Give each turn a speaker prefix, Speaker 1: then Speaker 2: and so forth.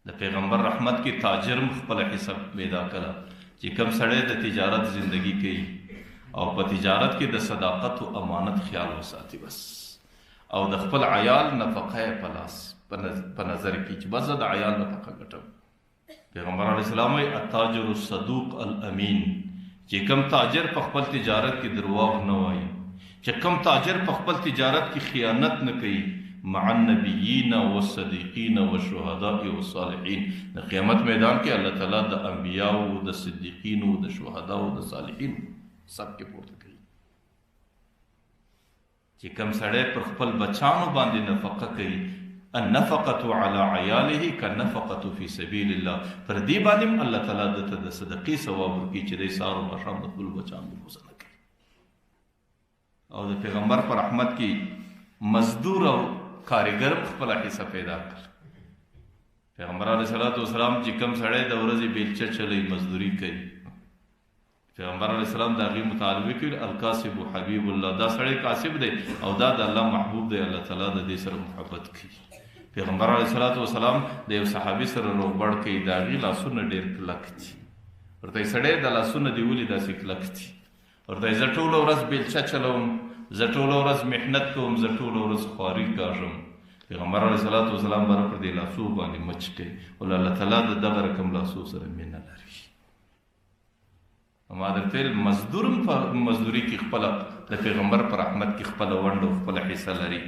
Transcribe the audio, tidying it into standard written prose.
Speaker 1: د پیغمبر رحمت کې تاجر خپل حساب پیدا کړه چې کم سړی د تجارت زندگی کوي او په تجارت کې د صداقت او امانت خیال وساتي بس، او د خپل عیال نفقه په لاس په نظر کې چې بس د عیال نفقه ګټم. پیغمبر علیه السلام وایي التاجر الصدوق الامین، چې کم تاجر په خپل تجارت کې درواغ نه وایي، چې کم تاجر په خپل تجارت کې خیانت نه کوي، مع النبیین والصدیقین والشهداء والصالحین. د قیامت میدان کې الله تعالی د انبیاء او د صدیقین او د شهدا او د صالحین سب کې پورته کوي. چې کم سړی پر خپل بچانو باندې نفقه کوي، النفقة على عياله كالنفقة في سبيل الله، پر دې باندې الله تعالی دته د صدقې ثواب ورکړي چې د سهار او ماښام د خپل بچانو روزنه کوي. او د پیغمبر پر رحمت کې مزدور او کارګر خپل حصہ پیدا کړ. پیغمبر علیه السلام چې کم سړی د ورځې بیلچه چلی مزدوری کوي، پیغمبر علیه السلام د هغې مطالبه کړي الکاسب حبیب الله، دا سړی کاسب دی او دا د الله محبوب دی، الله تعالی د دې سره محبت کوي. پیغمبر علیه السلام د یو صحابي سره روغبړ کوي، د هغې لاسونه ډېر کلک دي، ورته یې سړی د لاسونه دې ولې داسې کلک دي؟ ورته یې زه ټوله ورځ بیلچه چلوم، زه ټوله ورځ محنت کوم، زه ټوله ورځ خواري کاږم. پیغمبر علیه السلام بره پر دې لاسو باندې مچ کوي، ولې الله تعالی د دغه رقم لاسو سره مینه لري. ما درته ویل مزدور په مزدوري کې خپله د پیغمبر په رحمت کې خپله ونډه او خپله حصه لري.